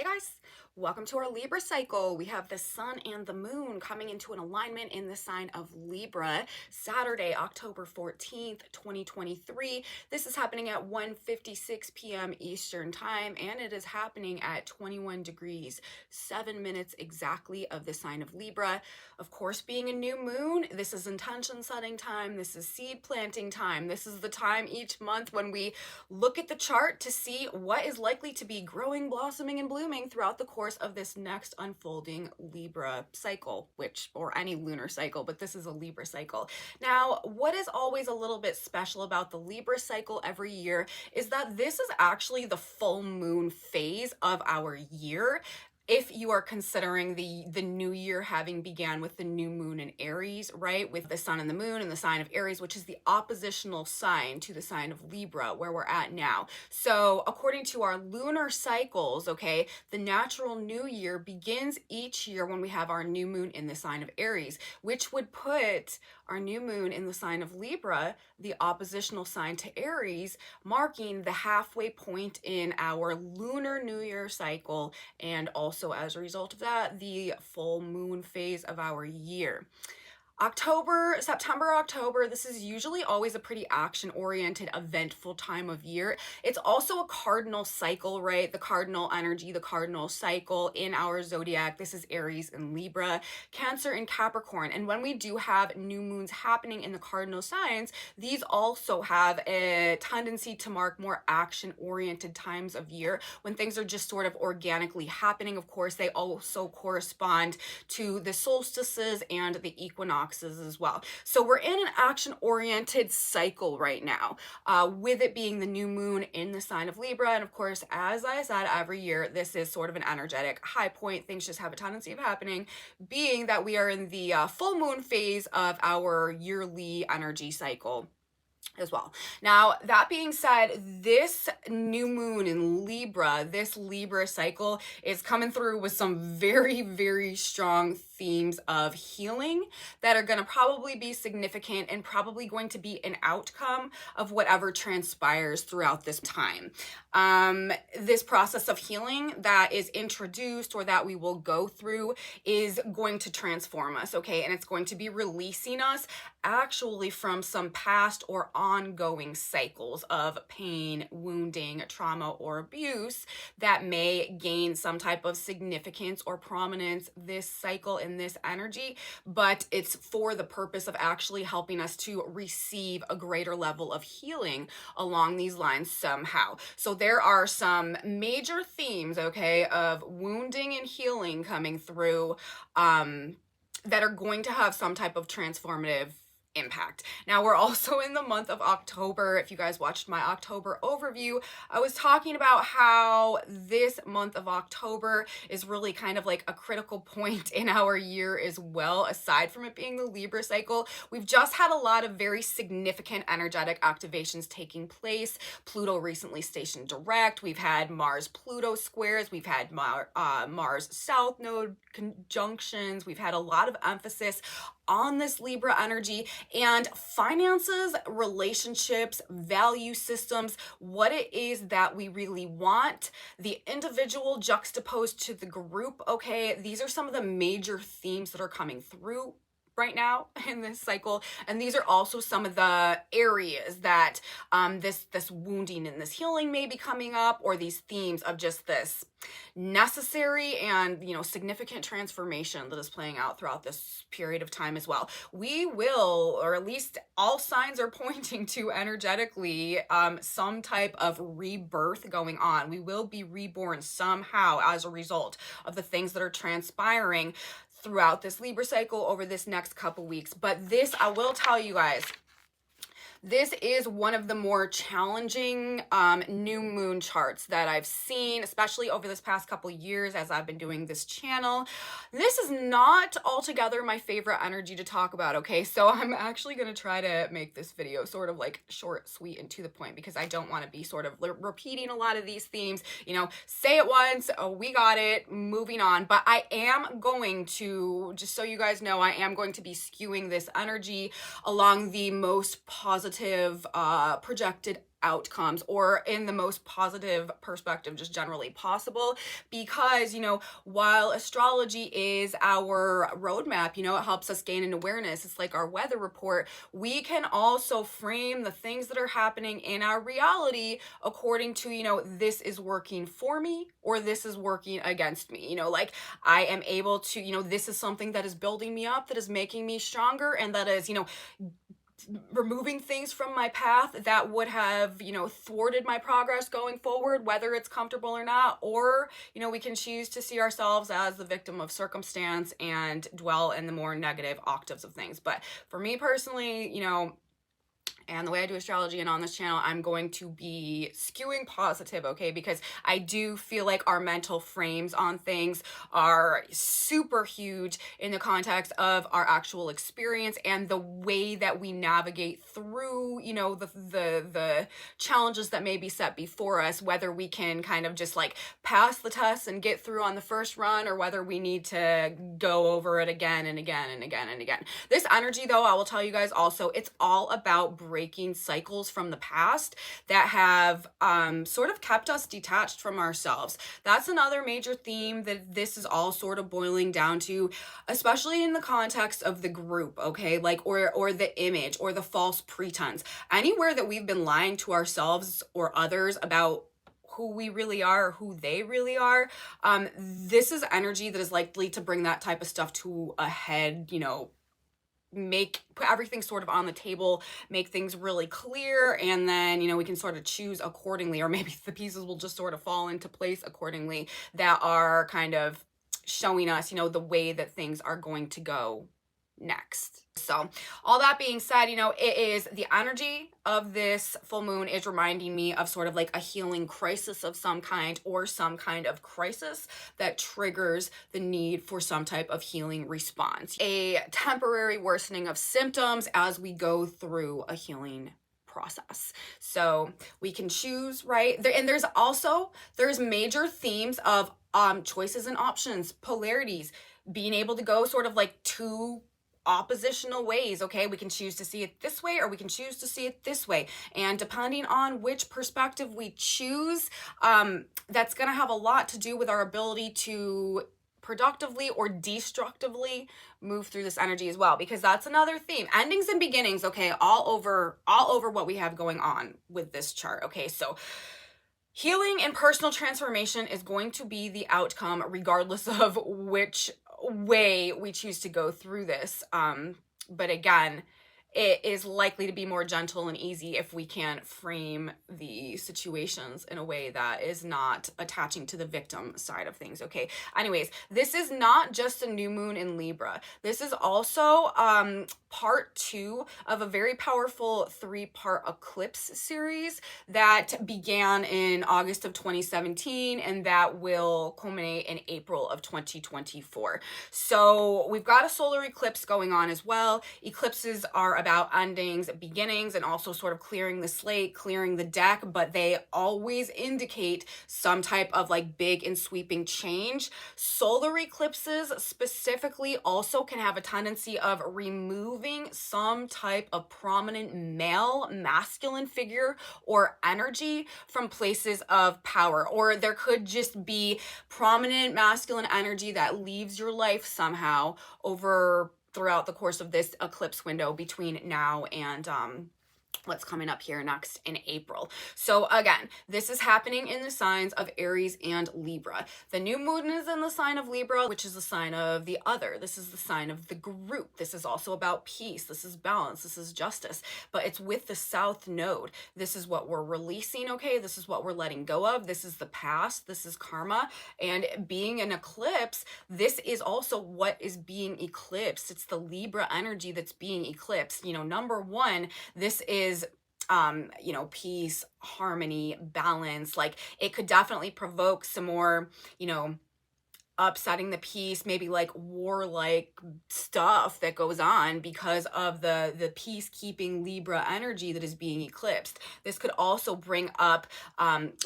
Hey guys, welcome to our Libra cycle. We have the sun and the moon coming into an alignment in the sign of Libra, Saturday, October 14th, 2023. This is happening at 1:56 p.m. Eastern time, and it is happening at 21 degrees, 7 minutes exactly of the sign of Libra. Of course, being a new moon, this is intention setting time. This is seed planting time. This is the time each month when we look at the chart to see what is likely to be growing, blossoming, and blooming throughout the course of this next unfolding Libra cycle, or any lunar cycle, but this is a Libra cycle. Now, what is always a little bit special about the Libra cycle every year is that this is actually the full moon phase of our year. If you are considering the new year having began with the new moon in Aries, right, with the sun and the moon in the sign of Aries, which is the oppositional sign to the sign of Libra, where we're at now. So according to our lunar cycles, okay, the natural new year begins each year when we have our new moon in the sign of Aries, which would put our new moon in the sign of Libra, the oppositional sign to Aries, marking the halfway point in our lunar new year cycle, and also as a result of that, the full moon phase of our year. September, October, this is usually always a pretty action-oriented, eventful time of year. It's also a cardinal cycle, right? The cardinal energy, the cardinal cycle in our zodiac. This is Aries and Libra, Cancer and Capricorn. And when we do have new moons happening in the cardinal signs, these also have a tendency to mark more action-oriented times of year when things are just sort of organically happening. Of course, they also correspond to the solstices and the equinoxes as well. So we're in an action-oriented cycle right now, with it being the new moon in the sign of Libra. And of course, as I said, every year, this is sort of an energetic high point. Things just have a tendency of happening, being that we are in the full moon phase of our yearly energy cycle as well. Now, that being said, this new moon in Libra, this Libra cycle is coming through with some very, very strong themes of healing that are going to probably be significant and probably going to be an outcome of whatever transpires throughout this time. This process of healing that is introduced or that we will go through is going to transform us, okay? And it's going to be releasing us actually from some past or ongoing cycles of pain, wounding, trauma, or abuse that may gain some type of significance or prominence this cycle in this energy, but it's for the purpose of actually helping us to receive a greater level of healing along these lines somehow. So there are some major themes, okay, of wounding and healing coming through that are going to have some type of transformative impact. Now, we're also in the month of October. If you guys watched my October overview, I was talking about how this month of October is really kind of like a critical point in our year as well. Aside from it being the Libra cycle, we've just had a lot of very significant energetic activations taking place. Pluto recently stationed direct. We've had Mars-Pluto squares. We've had Mars-South node conjunctions. We've had a lot of emphasis on this Libra energy and finances, relationships, value systems, what it is that we really want, the individual juxtaposed to the group, okay? These are some of the major themes that are coming through right now in this cycle, and these are also some of the areas that this wounding and this healing may be coming up, or these themes of just this necessary and significant transformation that is playing out throughout this period of time as well. We will, or at least all signs are pointing to energetically some type of rebirth going on. We will be reborn somehow as a result of the things that are transpiring throughout this Libra cycle over this next couple weeks. But this, I will tell you guys, this is one of the more challenging new moon charts that I've seen, especially over this past couple years as I've been doing this channel. This is not altogether my favorite energy to talk about, okay? So I'm actually going to try to make this video sort of like short, sweet, and to the point, because I don't want to be sort of repeating a lot of these themes. Say it once, oh, we got it, moving on. But I am going to, just so you guys know, I am going to be skewing this energy along the most positive projected outcomes, or in the most positive perspective just generally possible. Because, you know, while astrology is our roadmap, you know, it helps us gain an awareness, it's like our weather report, we can also frame the things that are happening in our reality according to, you know, this is working for me or this is working against me. You know, like I am able to, you know, this is something that is building me up, that is making me stronger, and that is, you know, removing things from my path that would have, you know, thwarted my progress going forward, whether it's comfortable or not. Or, you know, we can choose to see ourselves as the victim of circumstance and dwell in the more negative octaves of things. But for me personally, you know, and the way I do astrology and on this channel, I'm going to be skewing positive, okay? Because I do feel like our mental frames on things are super huge in the context of our actual experience and the way that we navigate through, you know, the challenges that may be set before us, whether we can kind of just like pass the test and get through on the first run, or whether we need to go over it again and again and again and again. This energy, though, I will tell you guys also, it's all about breaking cycles from the past that have sort of kept us detached from ourselves. That's another major theme that this is all sort of boiling down to, especially in the context of the group, okay? Like, or the image or the false pretense. Anywhere that we've been lying to ourselves or others about who we really are, or who they really are, this is energy that is likely to bring that type of stuff to a head, you know, put everything sort of on the table, make things really clear, and then, you know, we can sort of choose accordingly, or maybe the pieces will just sort of fall into place accordingly that are kind of showing us, you know, the way that things are going to go next. So all that being said, you know, it is the energy of this full moon is reminding me of sort of like a healing crisis of some kind, or some kind of crisis that triggers the need for some type of healing response, a temporary worsening of symptoms as we go through a healing process. So we can choose, right? And there's major themes of choices and options, polarities, being able to go sort of like two oppositional ways, okay? We can choose to see it this way, or we can choose to see it this way. And depending on which perspective we choose, that's going to have a lot to do with our ability to productively or destructively move through this energy as well, because that's another theme. Endings and beginnings, okay, all over what we have going on with this chart, okay? So healing and personal transformation is going to be the outcome regardless of which way we choose to go through this. But again, it is likely to be more gentle and easy if we can frame the situations in a way that is not attaching to the victim side of things, okay? Anyways, this is not just a new moon in Libra. This is also part 2 of a very powerful 3-part eclipse series that began in August of 2017 and that will culminate in April of 2024. So we've got a solar eclipse going on as well. Eclipses are about endings, beginnings, and also sort of clearing the slate, clearing the deck, but they always indicate some type of like big and sweeping change. Solar eclipses specifically also can have a tendency of removing some type of prominent male, masculine figure or energy from places of power, or there could just be prominent masculine energy that leaves your life somehow throughout the course of this eclipse window between now and what's coming up here next in April. So again, this is happening in the signs of Aries and Libra. The new moon is in the sign of Libra, which is the sign of the other. This is the sign of the group. This is also about peace. This is balance. This is justice. But it's with the South Node. This is what we're releasing, okay? This is what we're letting go of. This is the past. This is karma. And being an eclipse, this is also what is being eclipsed. It's the Libra energy that's being eclipsed. You know, number one, this is you know, peace, harmony, balance. Like, it could definitely provoke some more, you know, upsetting the peace, maybe like warlike stuff that goes on because of the peacekeeping Libra energy that is being eclipsed. This could also bring up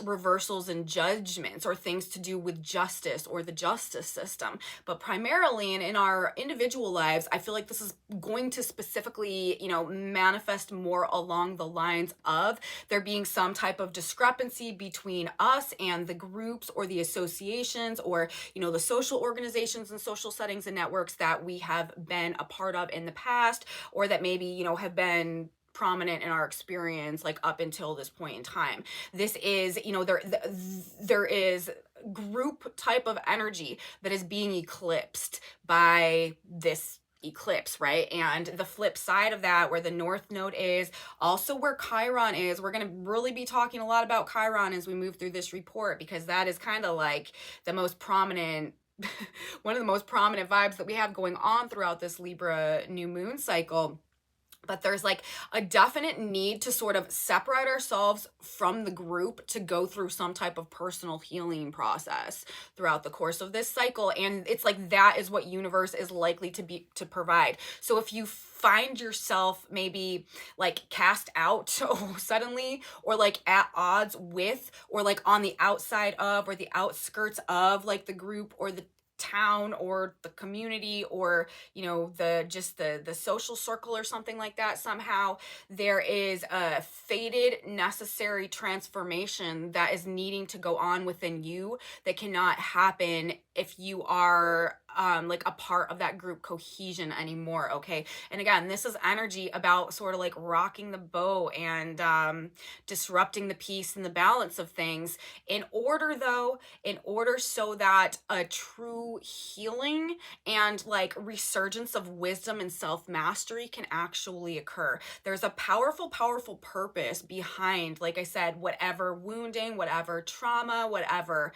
reversals and judgments, or things to do with justice or the justice system. But primarily in our individual lives, I feel like this is going to specifically, manifest more along the lines of there being some type of discrepancy between us and the groups or the associations, or the social organizations and social settings and networks that we have been a part of in the past, or that maybe have been prominent in our experience, like up until this point in time. This is, there is group type of energy that is being eclipsed by this eclipse, right? And the flip side of that, where the north node is, also where Chiron is, we're going to really be talking a lot about Chiron as we move through this report, because that is kind of like the most prominent one of the most prominent vibes that we have going on throughout this Libra new moon cycle. But there's like a definite need to sort of separate ourselves from the group to go through some type of personal healing process throughout the course of this cycle. And it's like that is what universe is likely to provide. So if you find yourself maybe like cast out suddenly, or like at odds with, or like on the outside of, or the outskirts of like the group or the town or the community, or the social circle or something like that, somehow there is a fated necessary transformation that is needing to go on within you, that cannot happen if you are like a part of that group cohesion anymore. Okay, and again, this is energy about sort of like rocking the boat and disrupting the peace and the balance of things, in order so that a true healing and like resurgence of wisdom and self-mastery can actually occur. There's a powerful purpose behind, like I said, whatever wounding, whatever trauma, whatever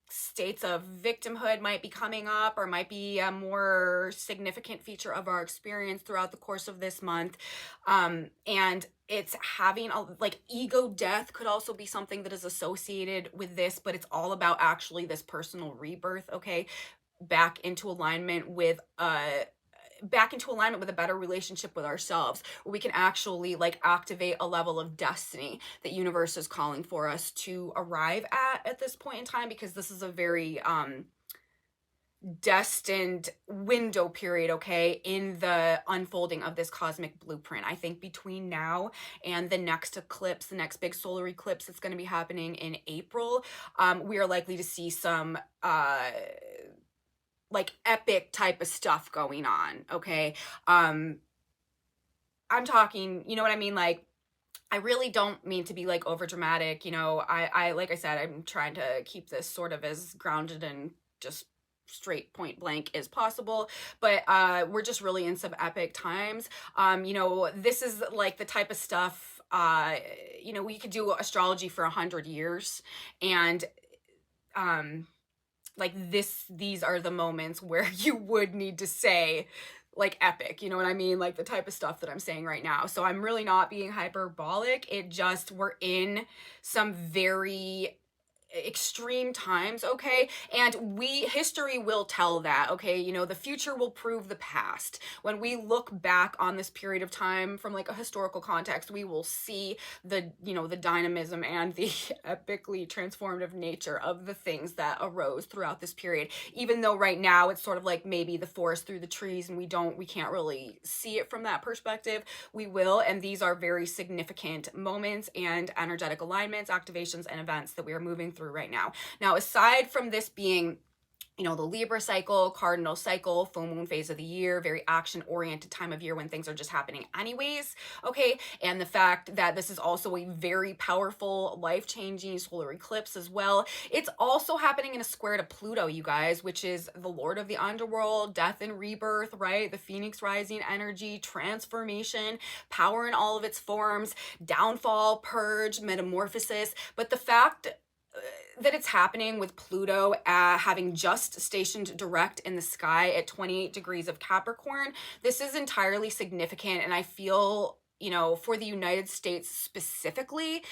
states of victimhood might be coming up, or might be a more significant feature of our experience throughout the course of this month. And it's having like ego death could also be something that is associated with this, but it's all about actually this personal rebirth, okay? Back into alignment with a better relationship with ourselves, where we can actually like activate a level of destiny that universe is calling for us to arrive at this point in time, because this is a very destined window period, okay, in the unfolding of this cosmic blueprint. I think between now and the next eclipse, the next big solar eclipse that's going to be happening in April, we are likely to see some like epic type of stuff going on, okay? I'm talking, you know what I mean? Like, I really don't mean to be like over dramatic, I like I said, I'm trying to keep this sort of as grounded and just straight point blank as possible, but we're just really in some epic times. This is like the type of stuff, we could do astrology for 100 years, and like these are the moments where you would need to say like epic, you know what I mean? Like the type of stuff that I'm saying right now. So I'm really not being hyperbolic. We're in some very extreme times, okay? And history will tell that, okay? The future will prove the past. When we look back on this period of time from like a historical context, we will see the dynamism and the epically transformative nature of the things that arose throughout this period. Even though right now it's sort of like maybe the forest through the trees and we can't really see it from that perspective, we will. And these are very significant moments and energetic alignments, activations, and events that we are moving through right now. Now, aside from this being the Libra cycle, cardinal cycle, full moon phase of the year, very action-oriented time of year when things are just happening anyways, okay? And the fact that this is also a very powerful, life-changing solar eclipse as well. It's also happening in a square to Pluto, you guys, which is the lord of the underworld, death and rebirth, right? The phoenix rising energy, transformation, power in all of its forms, downfall, purge, metamorphosis. But the fact that it's happening with Pluto having just stationed direct in the sky at 28 degrees of Capricorn, this is entirely significant. And I feel, for the United States specifically,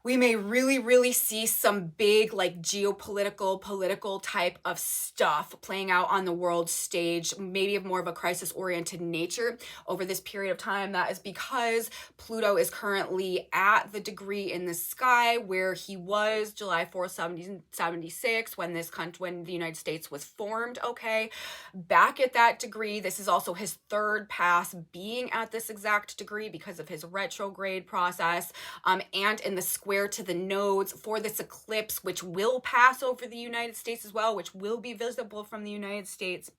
we may really see some big like geopolitical, political type of stuff playing out on the world stage, maybe of more of a crisis oriented nature over this period of time. That is because Pluto is currently at the degree in the sky where he was July 4th, 1776, when when the United States was formed, okay? Back at that degree, this is also his third pass being at this exact degree because of his retrograde process, and in the square to the nodes for this eclipse, which will pass over the United States as well, which will be visible from the United States.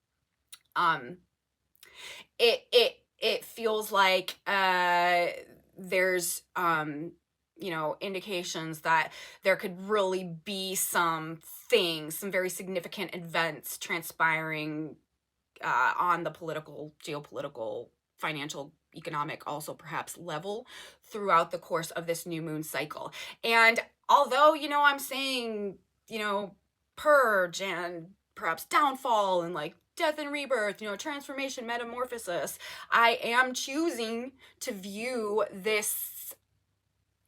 It feels like there's you know, indications that there could really be some very significant events transpiring on the political, geopolitical, financial, economic, also perhaps level throughout the course of this new moon cycle. And although, you know, I'm saying, you know, purge and perhaps downfall and like death and rebirth, you know, transformation, metamorphosis, I am choosing to view this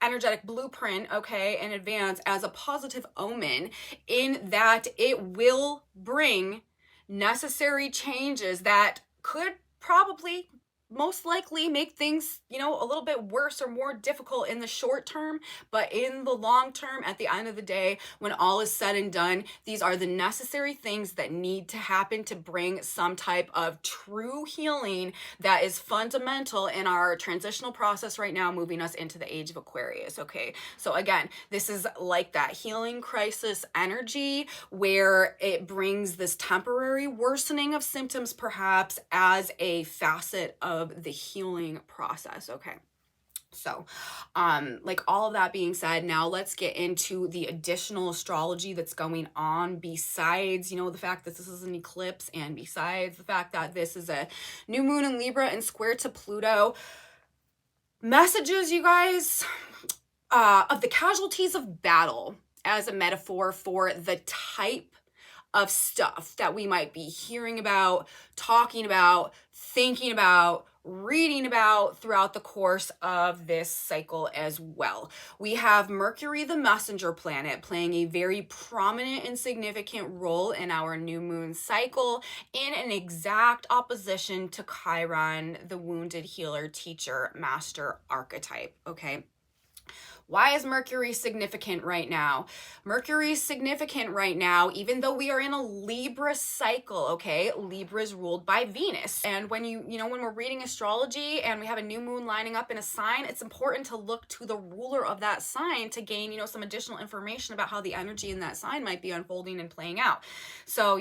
energetic blueprint, okay, in advance as a positive omen, in that it will bring necessary changes that could probably most likely make things, you know, a little bit worse or more difficult in the short term, but in the long term, at the end of the day, when all is said and done, these are the necessary things that need to happen to bring some type of true healing that is fundamental in our transitional process right now, moving us into the age of Aquarius, okay? So again, this is like that healing crisis energy where it brings this temporary worsening of symptoms perhaps as a facet of the healing process, okay? So, like all of that being said, now let's get into the additional astrology that's going on besides, you know, the fact that this is an eclipse and besides the fact that this is a new moon in Libra and square to Pluto. Messages, you guys, of the casualties of battle as a metaphor for the type of stuff that we might be hearing about, talking about, thinking about, reading about throughout the course of this cycle as well. We have Mercury, the messenger planet, playing a very prominent and significant role in our new moon cycle in an exact opposition to Chiron, the wounded healer, teacher, master archetype, okay? Why is Mercury significant right now? Mercury is significant right now, even though we are in a Libra cycle, okay? Libra is ruled by Venus. And when when we're reading astrology and we have a new moon lining up in a sign, it's important to look to the ruler of that sign to gain, some additional information about how the energy in that sign might be unfolding and playing out. So,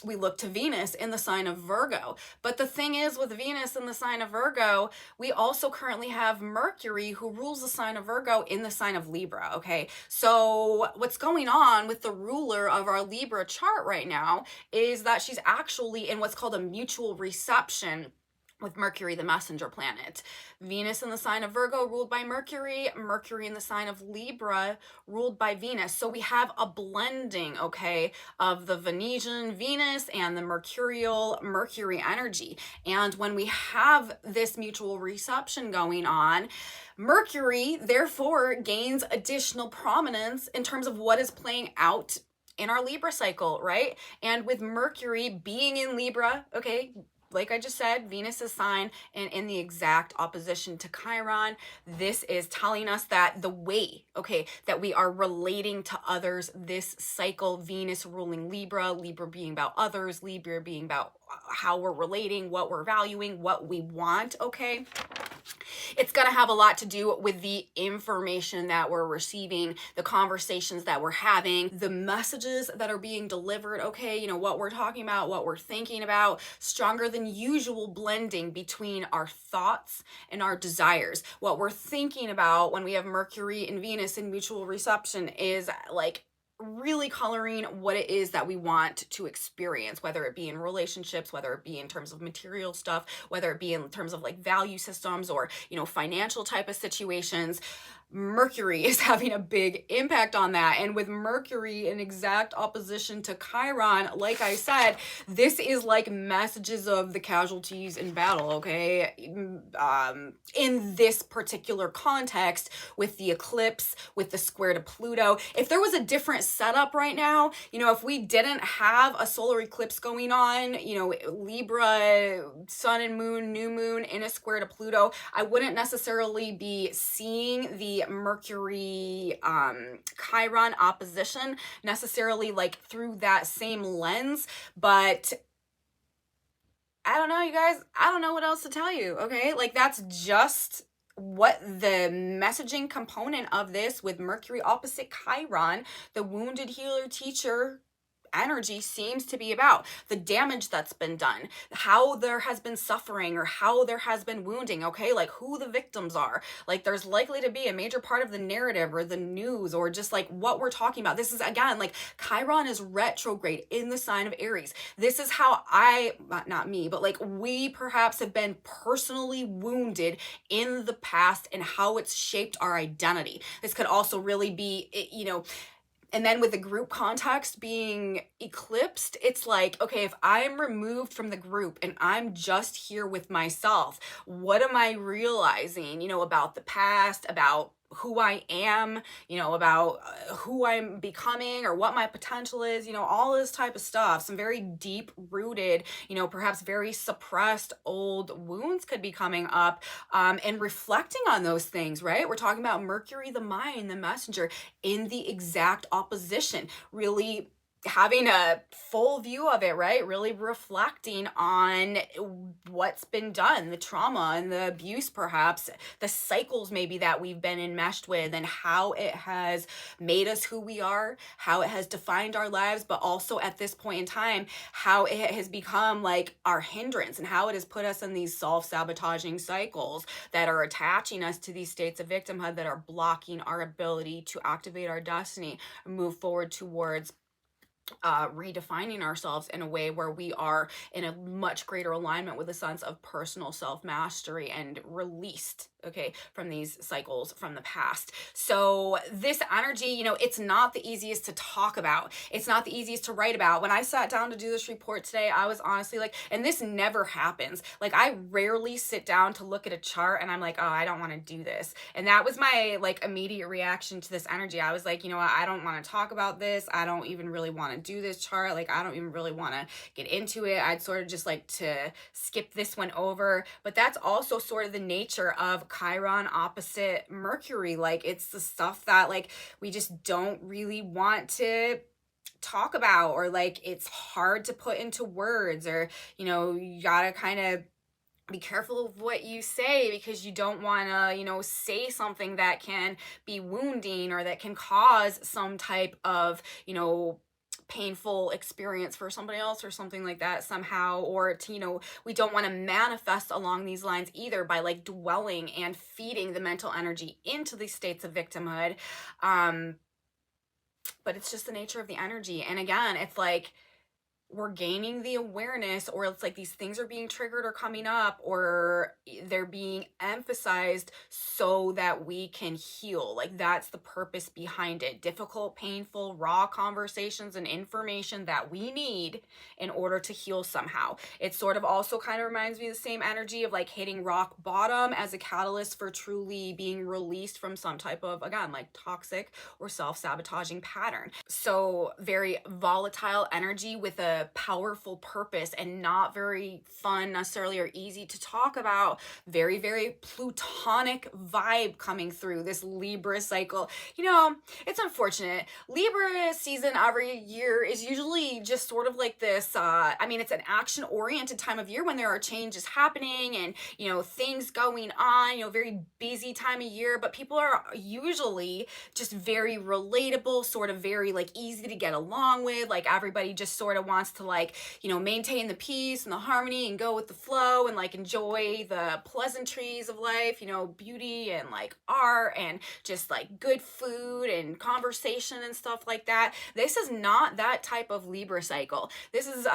we look to Venus in the sign of Virgo. But the thing is, with Venus in the sign of Virgo, we also currently have Mercury, who rules the sign of Virgo, in the sign of Libra, okay? So what's going on with the ruler of our Libra chart right now is that she's actually in what's called a mutual reception with Mercury, the messenger planet. Venus in the sign of Virgo ruled by Mercury, Mercury in the sign of Libra ruled by Venus. So we have a blending, okay, of the Venusian Venus and the mercurial Mercury energy. And when we have this mutual reception going on, Mercury therefore gains additional prominence in terms of what is playing out in our Libra cycle, right? And with Mercury being in Libra, okay, like I just said, Venus's sign and in the exact opposition to Chiron, this is telling us that the way, okay, that we are relating to others this cycle, Venus ruling Libra, Libra being about others, Libra being about how we're relating, what we're valuing, what we want, okay? It's going to have a lot to do with the information that we're receiving, the conversations that we're having, the messages that are being delivered, okay? What we're talking about, what we're thinking about, stronger than usual blending between our thoughts and our desires. What we're thinking about when we have Mercury and Venus in mutual reception is like really coloring what it is that we want to experience, whether it be in relationships, whether it be in terms of material stuff, whether it be in terms of like value systems or, financial type of situations. Mercury is having a big impact on that. And with Mercury in exact opposition to Chiron, like I said, this is like messages of the casualties in battle, okay? In this particular context, with the eclipse, with the square to Pluto, if there was a different setup right now, if we didn't have a solar eclipse going on, Libra, sun and moon, new moon in a square to Pluto, I wouldn't necessarily be seeing the Mercury Chiron opposition necessarily like through that same lens. But I don't know, you guys, I don't know what else to tell you, okay? Like, that's just what the messaging component of this, with Mercury opposite Chiron, the wounded healer teacher energy, seems to be about. The damage that's been done, how there has been suffering or how there has been wounding, okay? Like, who the victims are. Like, there's likely to be a major part of the narrative or the news or just like what we're talking about. This is, again, like, Chiron is retrograde in the sign of Aries. This is how not me, but like we perhaps have been personally wounded in the past and how it's shaped our identity. This could also really be, and then with the group context being eclipsed, it's like, okay, if I'm removed from the group and I'm just here with myself, what am I realizing, about the past, about who I am, about who I'm becoming or what my potential is, all this type of stuff. Some very deep rooted, perhaps very suppressed old wounds could be coming up, and reflecting on those things, right? We're talking about Mercury, the mind, the messenger, in the exact opposition, really having a full view of it, right? Really reflecting on what's been done, the trauma and the abuse, perhaps the cycles maybe that we've been enmeshed with, and how it has made us who we are, how it has defined our lives, but also at this point in time, how it has become like our hindrance and how it has put us in these self-sabotaging cycles that are attaching us to these states of victimhood that are blocking our ability to activate our destiny and move forward towards redefining ourselves in a way where we are in a much greater alignment with a sense of personal self-mastery and released, okay, from these cycles from the past. So this energy, it's not the easiest to talk about. It's not the easiest to write about. When I sat down to do this report today, I was honestly like, and this never happens. Like, I rarely sit down to look at a chart and I'm like, oh, I don't want to do this. And that was my like immediate reaction to this energy. I was like, you know what? I don't want to talk about this. I don't even really want to do this chart. Like, I don't even really want to get into it. I'd sort of just like to skip this one over. But that's also sort of the nature of Chiron opposite Mercury. Like, it's the stuff that like we just don't really want to talk about, or like it's hard to put into words, or you gotta kind of be careful of what you say because you don't want to, say something that can be wounding or that can cause some type of, painful experience for somebody else or something like that somehow. Or to, we don't want to manifest along these lines either by like dwelling and feeding the mental energy into these states of victimhood. But it's just the nature of the energy. And again, it's like we're gaining the awareness, or it's like these things are being triggered or coming up, or they're being emphasized so that we can heal. Like, that's the purpose behind it. Difficult, painful, raw conversations and information that we need in order to heal somehow. It sort of also kind of reminds me of the same energy of like hitting rock bottom as a catalyst for truly being released from some type of, again, like toxic or self-sabotaging pattern. So very volatile energy with a powerful purpose, and not very fun necessarily or easy to talk about. Very, very plutonic vibe coming through this Libra cycle. It's unfortunate. Libra season every year is usually just sort of like this, it's an action oriented time of year when there are changes happening and, things going on, very busy time of year, but people are usually just very relatable, sort of very like easy to get along with. Like, everybody just sort of wants to like, maintain the peace and the harmony and go with the flow and like enjoy the pleasantries of life, beauty and like art and just like good food and conversation and stuff like that. This is not that type of Libra cycle. This is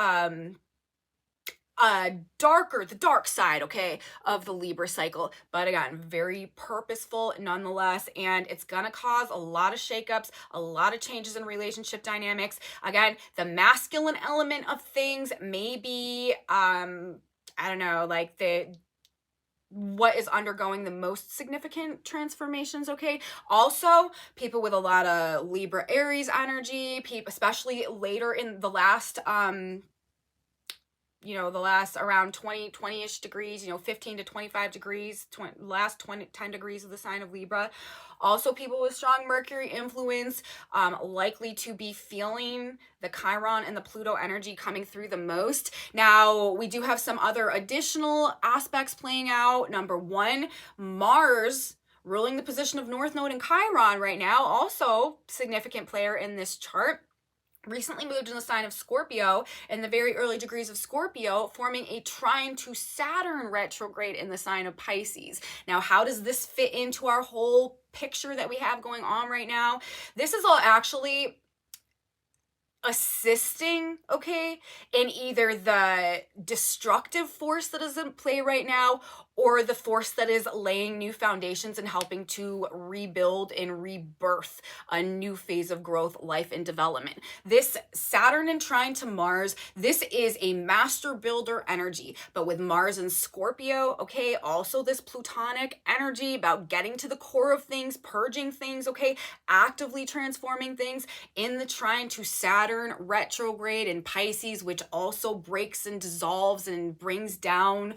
the dark side, okay, of the Libra cycle. But again, very purposeful nonetheless, and it's gonna cause a lot of shakeups, a lot of changes in relationship dynamics. Again, the masculine element of things may be, I don't know, like what is undergoing the most significant transformations, okay? Also, people with a lot of Libra Aries energy, especially later in the last the last around 20-ish degrees, 15 to 25 degrees, last 10 degrees of the sign of Libra. Also, people with strong Mercury influence, likely to be feeling the Chiron and the Pluto energy coming through the most. Now, we do have some other additional aspects playing out. Number one, Mars ruling the position of North Node in Chiron right now, also significant player in this chart, recently moved in the sign of Scorpio in the very early degrees of Scorpio, forming a trine to Saturn retrograde in the sign of Pisces. Now, how does this fit into our whole picture that we have going on right now? This is all actually assisting, okay, in either the destructive force that is in play right now or the force that is laying new foundations and helping to rebuild and rebirth a new phase of growth, life, and development. This Saturn and trine to Mars, this is a master builder energy, but with Mars and Scorpio, okay, also this plutonic energy about getting to the core of things, purging things, okay, actively transforming things in the trine to Saturn retrograde in Pisces, which also breaks and dissolves and brings down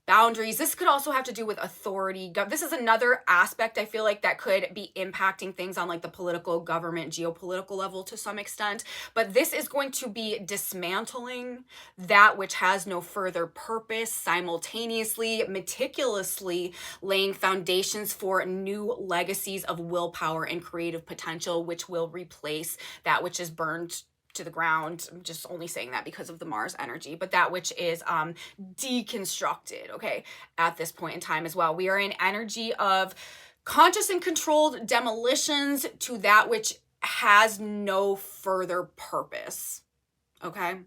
boundaries. This could also have to do with authority. This is another aspect I feel like that could be impacting things on like the political, government, geopolitical level to some extent. But this is going to be dismantling that which has no further purpose, simultaneously, meticulously laying foundations for new legacies of willpower and creative potential, which will replace that which is burned to the ground. I'm just only saying that because of the Mars energy, but that which is deconstructed, okay, at this point in time as well. We are in energy of conscious and controlled demolitions to that which has no further purpose, okay?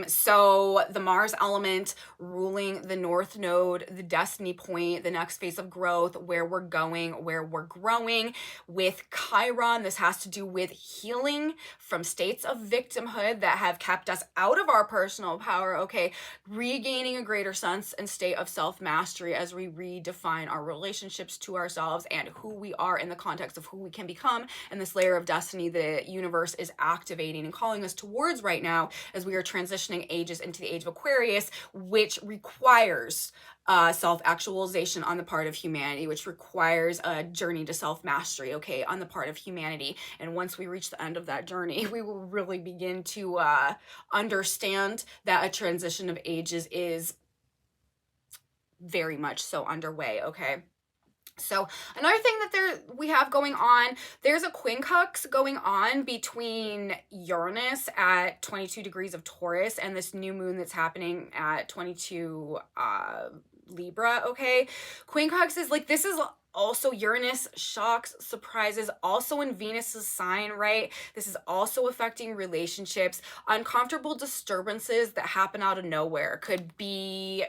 So the Mars element ruling the North Node, the destiny point, the next phase of growth, where we're going, where we're growing. With Chiron, this has to do with healing from states of victimhood that have kept us out of our personal power, okay? Regaining a greater sense and state of self-mastery as we redefine our relationships to ourselves and who we are in the context of who we can become. And this layer of destiny the universe is activating and calling us towards right now as we are transitioning ages into the age of Aquarius, which requires self-actualization on the part of humanity, which requires a journey to self-mastery, okay, on the part of humanity. And once we reach the end of that journey, we will really begin to understand that a transition of ages is very much so underway, okay? So another thing that we have going on, there's a quincunx going on between Uranus at 22 degrees of Taurus and this new moon that's happening at 22 Libra, okay? Quincunx is like, this is also Uranus, shocks, surprises, also in Venus's sign, right? This is also affecting relationships. Uncomfortable disturbances that happen out of nowhere could be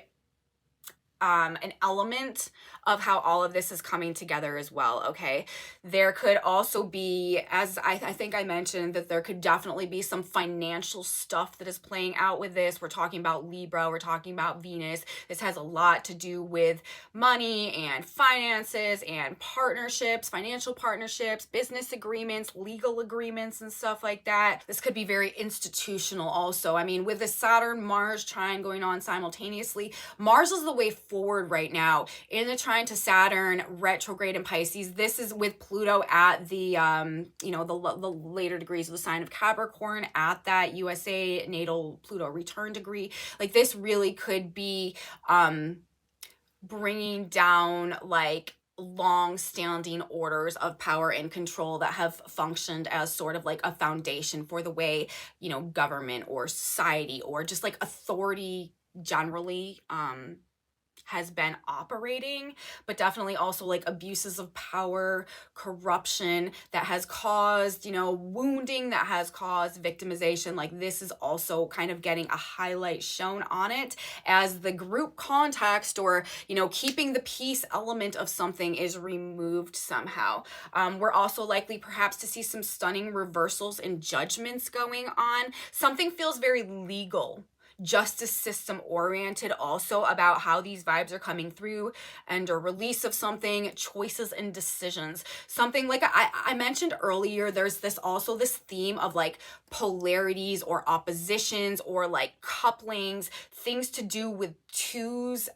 an element of how all of this is coming together as well, okay? There could also be, as I think I mentioned, that there could definitely be some financial stuff that is playing out with this. We're talking about Libra, we're talking about Venus. This has a lot to do with money and finances and partnerships, financial partnerships, business agreements, legal agreements, and stuff like that. This could be very institutional also. I mean, with the Saturn-Mars trine going on simultaneously, Mars is the way forward right now in the trine to Saturn retrograde in Pisces. This is with Pluto at the the later degrees of the sign of Capricorn at that USA natal Pluto return degree. Like, this really could be bringing down like long-standing orders of power and control that have functioned as sort of like a foundation for the way, government or society or just like authority generally has been operating, but definitely also like abuses of power, corruption that has caused, wounding, that has caused victimization. Like this is also kind of getting a highlight shown on it as the group context or, keeping the peace element of something is removed somehow. We're also likely perhaps to see some stunning reversals and judgments going on. Something feels very legal, justice system oriented also about how these vibes are coming through, and a release of something, choices and decisions. Something like I mentioned earlier, there's this theme of like polarities or oppositions or like couplings, things to do with twos,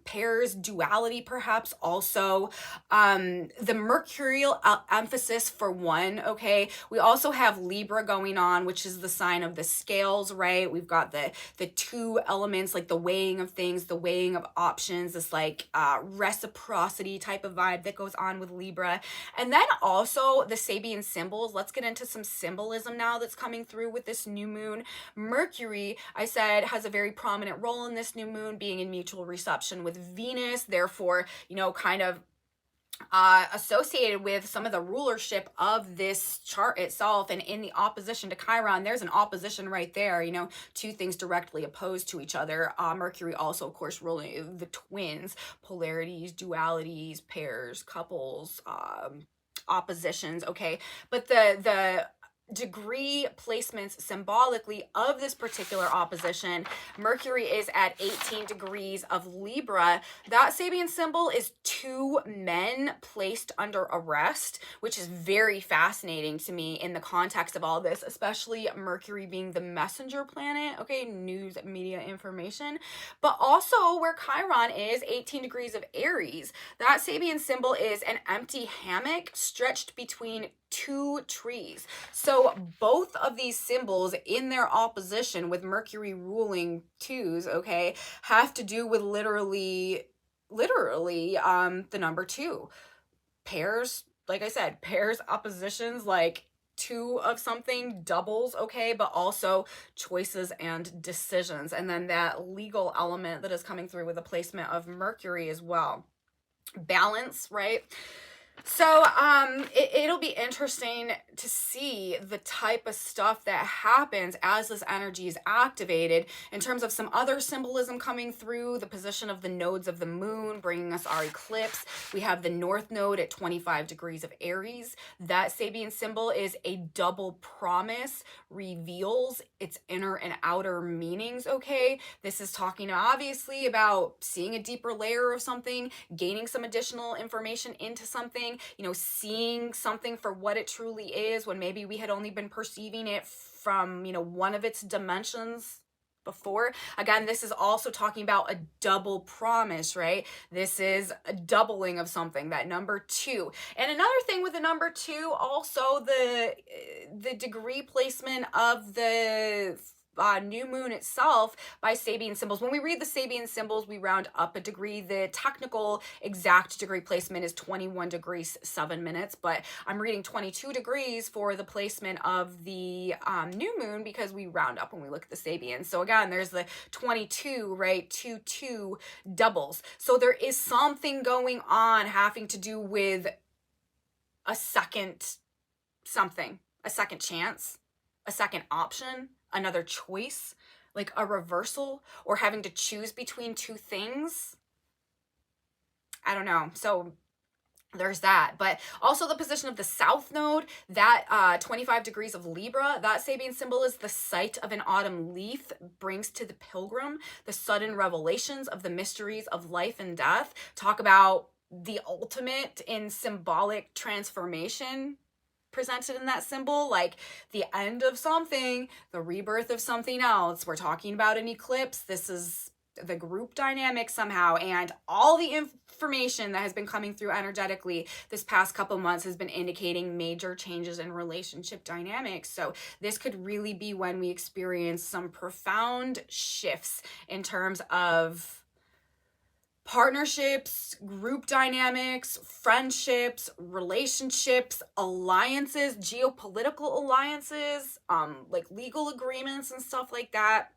pairs, duality perhaps also. The mercurial emphasis for one, okay? We also have Libra going on, which is the sign of the scales, right? We've got the two elements, like the weighing of things, the weighing of options, this like reciprocity type of vibe that goes on with Libra. And then also the Sabian symbols. Let's get into some symbolism now that's coming through with this new moon. Mercury, I said, has a very prominent role in this new moon, being in mutual reception with Venus, therefore, kind of associated with some of the rulership of this chart itself. And in the opposition to Chiron, there's an opposition right there, two things directly opposed to each other. Mercury also, of course, ruling the twins, polarities, dualities, pairs, couples, oppositions, okay? But the degree placements symbolically of this particular opposition, Mercury is at 18 degrees of Libra. That Sabian symbol is two men placed under arrest, which is very fascinating to me in the context of all this, especially Mercury being the messenger planet, okay, news, media, information, but also where Chiron is 18 degrees of Aries. That Sabian symbol is an empty hammock stretched between two trees. So both of these symbols in their opposition with Mercury ruling twos, okay, have to do with literally the number two. Pairs, like I said, pairs, oppositions, like two of something, doubles, okay, but also choices and decisions. And then that legal element that is coming through with the placement of Mercury as well. Balance, right? So it'll be interesting to see the type of stuff that happens as this energy is activated in terms of some other symbolism coming through, the position of the nodes of the moon, bringing us our eclipse. We have the north node at 25 degrees of Aries. That Sabian symbol is a double promise, reveals its inner and outer meanings, okay? This is talking obviously about seeing a deeper layer of something, gaining some additional information into something, seeing something for what it truly is when maybe we had only been perceiving it from, one of its dimensions before. Again, this is also talking about a double promise, right? This is a doubling of something, that number two. And another thing with the number two, also the degree placement of the new moon itself by Sabian symbols. When we read the Sabian symbols, we round up a degree. The technical exact degree placement is 21 degrees 7 minutes, but I'm reading 22 degrees for the placement of the new moon because we round up when we look at the Sabian. So again, there's the 22, right? 2 doubles. So there is something going on having to do with a second something, a second chance, a second option, another choice, like a reversal, or having to choose between two things. I don't know. So there's that. But also the position of the south node, that 25 degrees of Libra, that Sabian symbol is the sight of an autumn leaf, brings to the pilgrim the sudden revelations of the mysteries of life and death. Talk about the ultimate in symbolic transformation presented in that symbol, like the end of something, the rebirth of something else. We're talking about an eclipse. This is the group dynamic somehow, and all the information that has been coming through energetically this past couple months has been indicating major changes in relationship dynamics. So this could really be when we experience some profound shifts in terms of partnerships, group dynamics, friendships, relationships, alliances, geopolitical alliances, like legal agreements and stuff like that.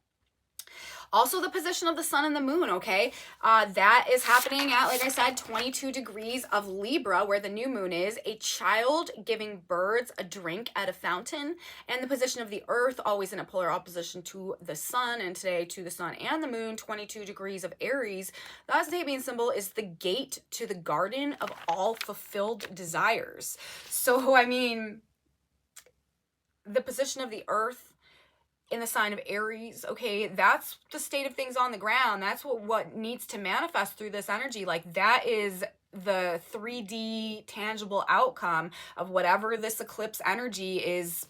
Also, the position of the sun and the moon, okay? That is happening at, like I said, 22 degrees of Libra, where the new moon is. A child giving birds a drink at a fountain. And the position of the earth, always in a polar opposition to the sun, and today to the sun and the moon, 22 degrees of Aries. That Sabian symbol is the gate to the garden of all fulfilled desires. So, I mean, the position of the earth in the sign of Aries, okay, that's the state of things on the ground. That's what needs to manifest through this energy. Like, that is the 3D tangible outcome of whatever this eclipse energy is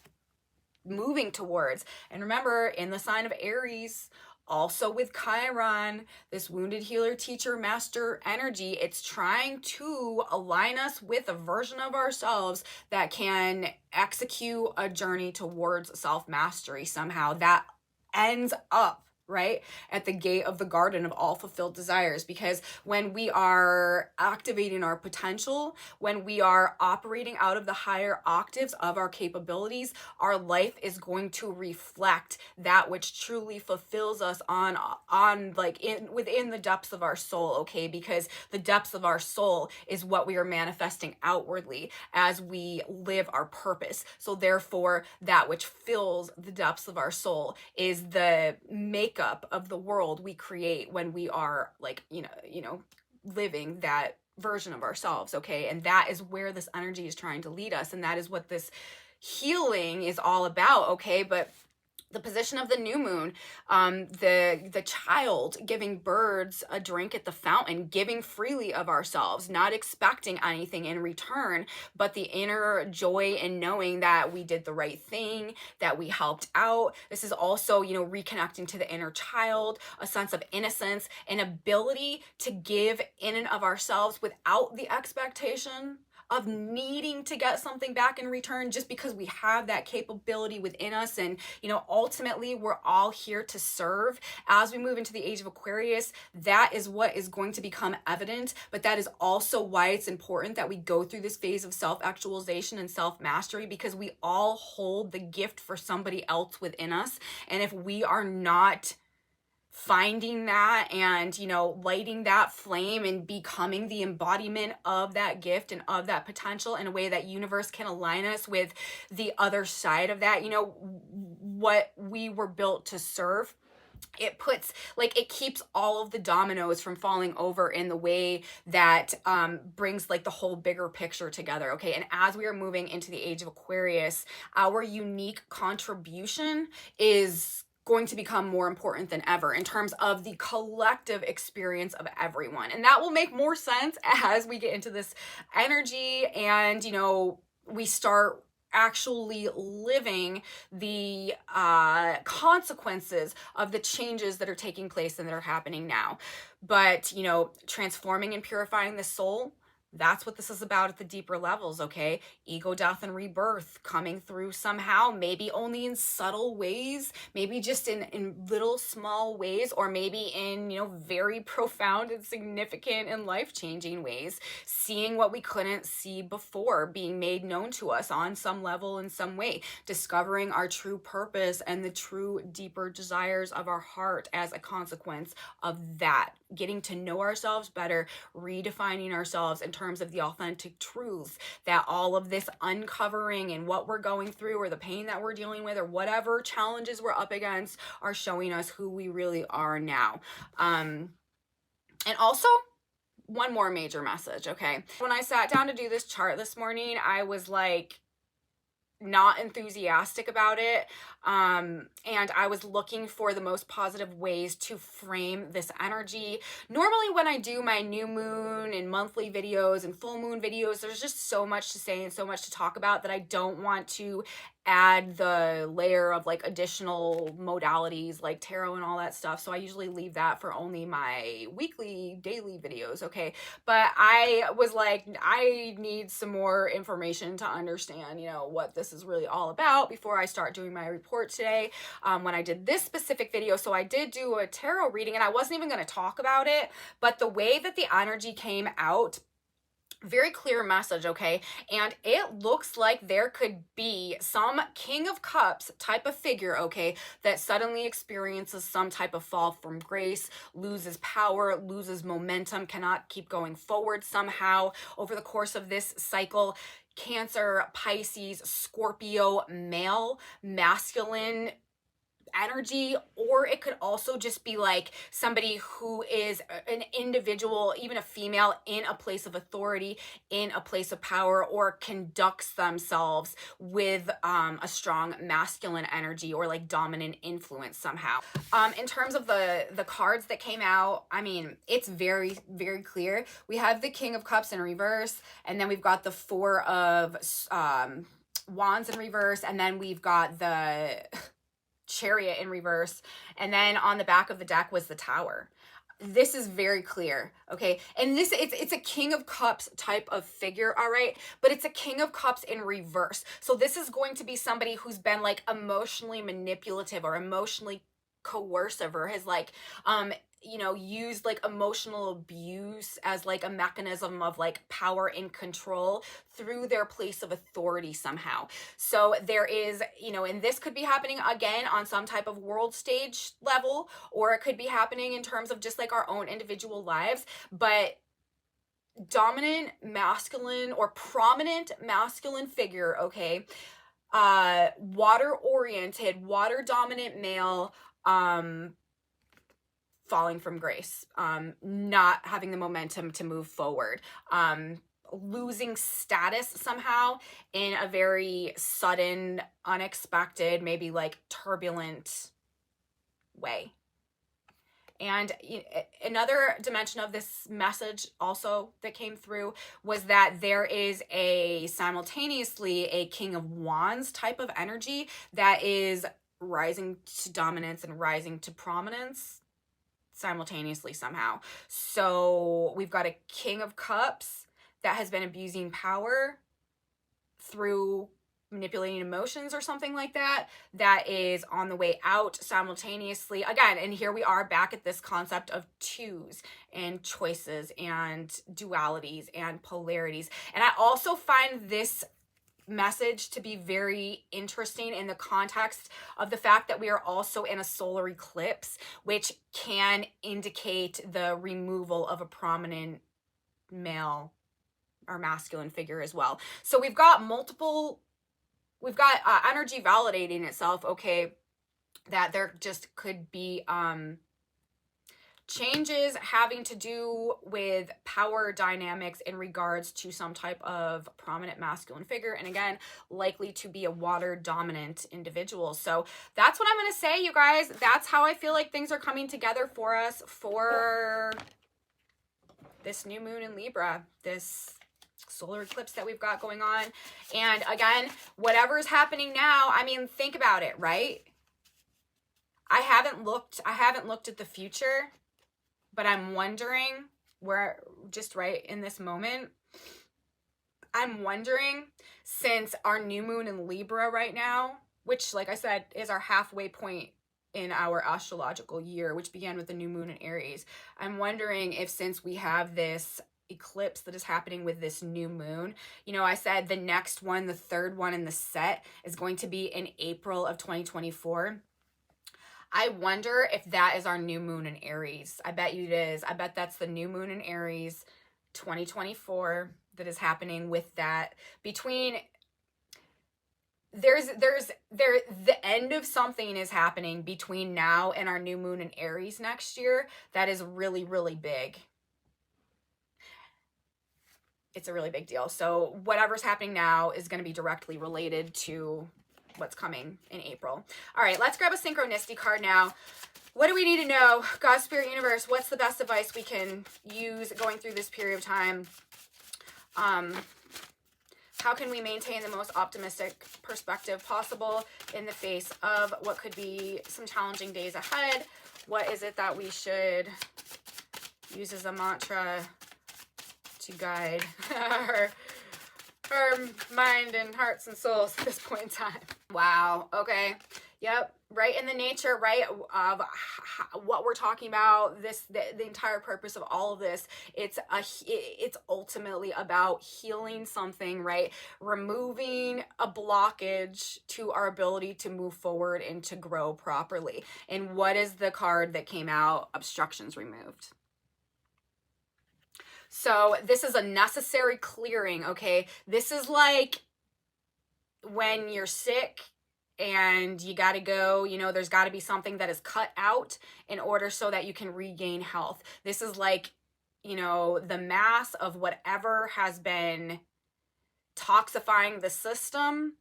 moving towards. And remember, in the sign of Aries, also with Chiron, this wounded healer, teacher, master energy, it's trying to align us with a version of ourselves that can execute a journey towards self-mastery somehow that ends up right at the gate of the garden of all fulfilled desires. Because when we are activating our potential, when we are operating out of the higher octaves of our capabilities, our life is going to reflect that which truly fulfills us on like within the depths of our soul, okay? Because the depths of our soul is what we are manifesting outwardly as we live our purpose. So therefore, that which fills the depths of our soul is the makeup of the world we create when we are like, you know, living that version of ourselves, okay? And that is where this energy is trying to lead us, and that is what this healing is all about, okay? But the position of the new moon, the child giving birds a drink at the fountain, giving freely of ourselves, not expecting anything in return, but the inner joy in knowing that we did the right thing, that we helped out. This is also, you know, reconnecting to the inner child, a sense of innocence, an ability to give in and of ourselves without the expectation of needing to get something back in return, just because we have that capability within us. And, you know, ultimately we're all here to serve. As we move into the age of Aquarius, that is what is going to become evident, but that is also why it's important that we go through this phase of self-actualization and self-mastery, because we all hold the gift for somebody else within us. And if we are not finding that and, you know, lighting that flame and becoming the embodiment of that gift and of that potential in a way that universe can align us with the other side of that, you know, what we were built to serve, it puts, like, it keeps all of the dominoes from falling over in the way that brings like the whole bigger picture together, okay? And as we are moving into the age of Aquarius, our unique contribution is going to become more important than ever in terms of the collective experience of everyone. And that will make more sense as we get into this energy and, you know, we start actually living the consequences of the changes that are taking place and that are happening now. But, you know, transforming and purifying the soul, that's what this is about at the deeper levels, okay? Ego, death, and rebirth coming through somehow, maybe only in subtle ways, maybe just in little small ways, or maybe in, you know, very profound and significant and life-changing ways. Seeing what we couldn't see before, being made known to us on some level in some way, discovering our true purpose and the true deeper desires of our heart as a consequence of that, getting to know ourselves better, redefining ourselves in terms of the authentic truths that all of this uncovering and what we're going through or the pain that we're dealing with or whatever challenges we're up against are showing us who we really are now. And also, one more major message, okay? When I sat down to do this chart this morning, I was like not enthusiastic about it, and I was looking for the most positive ways to frame this energy. Normally when I do my new moon and monthly videos and full moon videos, there's just so much to say and so much to talk about that I don't want to add the layer of like additional modalities like tarot and all that stuff. So I usually leave that for only my weekly, daily videos, okay? But I was like, I need some more information to understand, you know, what this is really all about before I start doing my report today. When I did this specific video, so I did do a tarot reading and I wasn't even going to talk about it, but the way that the energy came out Very clear message, okay? And it looks like there could be some King of Cups type of figure, okay, that suddenly experiences some type of fall from grace, loses power, loses momentum, cannot keep going forward somehow over the course of this cycle. Cancer, Pisces, Scorpio, male, masculine energy, or it could also just be like somebody who is an individual, even a female, in a place of authority, in a place of power, or conducts themselves with a strong masculine energy or like dominant influence somehow. In terms of the cards that came out, I mean, it's very, very clear. We have the King of Cups in reverse, and then we've got the Four of Wands in reverse, and then we've got the Chariot in reverse, and then on the back of the deck was the Tower. This is very clear, okay? And this, it's a King of Cups type of figure, all right? But it's a King of Cups in reverse. So this is going to be somebody who's been like emotionally manipulative or emotionally coercive, or has like you know, used like emotional abuse as like a mechanism of like power and control through their place of authority somehow. So there is, you know, and this could be happening again on some type of world stage level, or it could be happening in terms of just like our own individual lives. But dominant masculine or prominent masculine figure, okay, water oriented, water dominant male, falling from grace, not having the momentum to move forward, losing status somehow in a very sudden, unexpected, maybe like turbulent way. And another dimension of this message also that came through was that there is a simultaneously a King of Wands type of energy that is rising to dominance and rising to prominence simultaneously somehow. So we've got a King of Cups that has been abusing power through manipulating emotions or something like that, that is on the way out simultaneously again. And here we are back at this concept of twos and choices and dualities and polarities. And I also find this message to be very interesting in the context of the fact that we are also in a solar eclipse, which can indicate the removal of a prominent male or masculine figure as well. So we've got energy validating itself, okay, that there just could be changes having to do with power dynamics in regards to some type of prominent masculine figure, and again, likely to be a water dominant individual. So that's what I'm going to say, you guys. That's how I feel like things are coming together for us for this new moon in Libra, this solar eclipse that we've got going on. And again, whatever is happening now, I mean, think about it, right? I haven't looked at the future, but I'm wondering where, just right in this moment, I'm wondering, since our new moon in Libra right now, which, like I said, is our halfway point in our astrological year, which began with the new moon in Aries, I'm wondering if, since we have this eclipse that is happening with this new moon, you know, I said the next one, the third one in the set, is going to be in April of 2024. I wonder if that is our new moon in Aries. I bet you it is. I bet that's the new moon in Aries 2024 that is happening with that. Between the end of something is happening between now and our new moon in Aries next year. That is really, really big. It's a really big deal. So whatever's happening now is going to be directly related to what's coming in April. All right, let's grab a synchronicity card now. What do we need to know? God, Spirit, Universe, what's the best advice we can use going through this period of time? How can we maintain the most optimistic perspective possible in the face of what could be some challenging days ahead? What is it that we should use as a mantra to guide our mind and hearts and souls at this point in time? Wow. Okay. Yep, right in the nature, right, of what we're talking about, the entire purpose of all of this, it's ultimately about healing something, right? Removing a blockage to our ability to move forward and to grow properly. And what is the card that came out? Obstructions removed. So this is a necessary clearing, okay? This is like when you're sick and you got to go, you know, there's got to be something that is cut out in order so that you can regain health. This is like, you know, the mass of whatever has been toxifying the system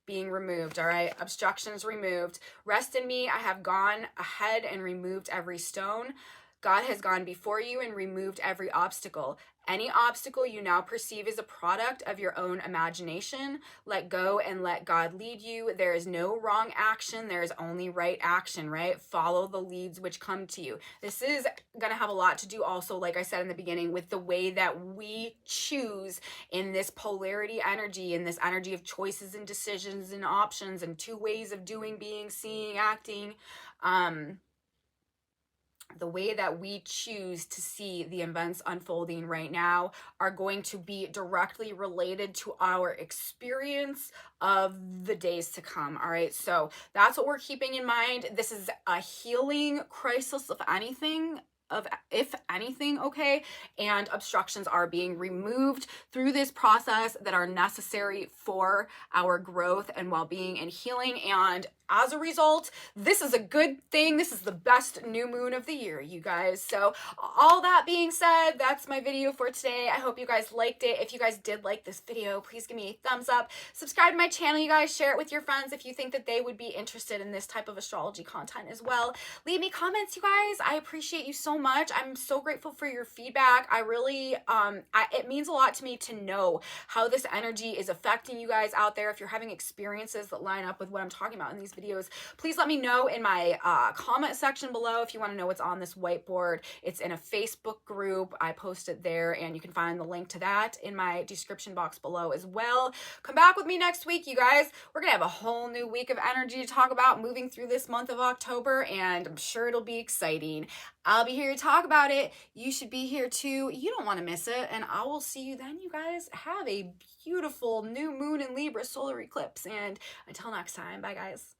being removed. All right, obstructions removed. Rest in me, I have gone ahead and removed every stone. God has gone before you and removed every obstacle. Any obstacle you now perceive is a product of your own imagination. Let go and let God lead you. There is no wrong action. There is only right action, right? Follow the leads which come to you. This is going to have a lot to do also, like I said in the beginning, with the way that we choose in this polarity energy, in this energy of choices and decisions and options and two ways of doing, being, seeing, acting. The way that we choose to see the events unfolding right now are going to be directly related to our experience of the days to come. All right, so that's what we're keeping in mind. This is a healing crisis, if anything, okay, and obstructions are being removed through this process that are necessary for our growth and well-being and healing. And as a result, this is a good thing. This is the best new moon of the year, you guys. So all that being said, that's my video for today. I hope you guys liked it. If you guys did like this video, please give me a thumbs up. Subscribe to my channel, you guys. Share it with your friends if you think that they would be interested in this type of astrology content as well. Leave me comments, you guys. I appreciate you so much. I'm so grateful for your feedback. I really, it means a lot to me to know how this energy is affecting you guys out there. If you're having experiences that line up with what I'm talking about in these videos, please let me know in my comment section below. If you want to know what's on this whiteboard, it's in a Facebook group. I post it there, and you can find the link to that in my description box below as well. Come back with me next week, you guys. We're gonna have a whole new week of energy to talk about moving through this month of October, and I'm sure it'll be exciting. I'll be here to talk about it. You should be here too. You don't want to miss it, and I will see you then, you guys. Have a beautiful new moon in Libra solar eclipse, and until next time, bye guys.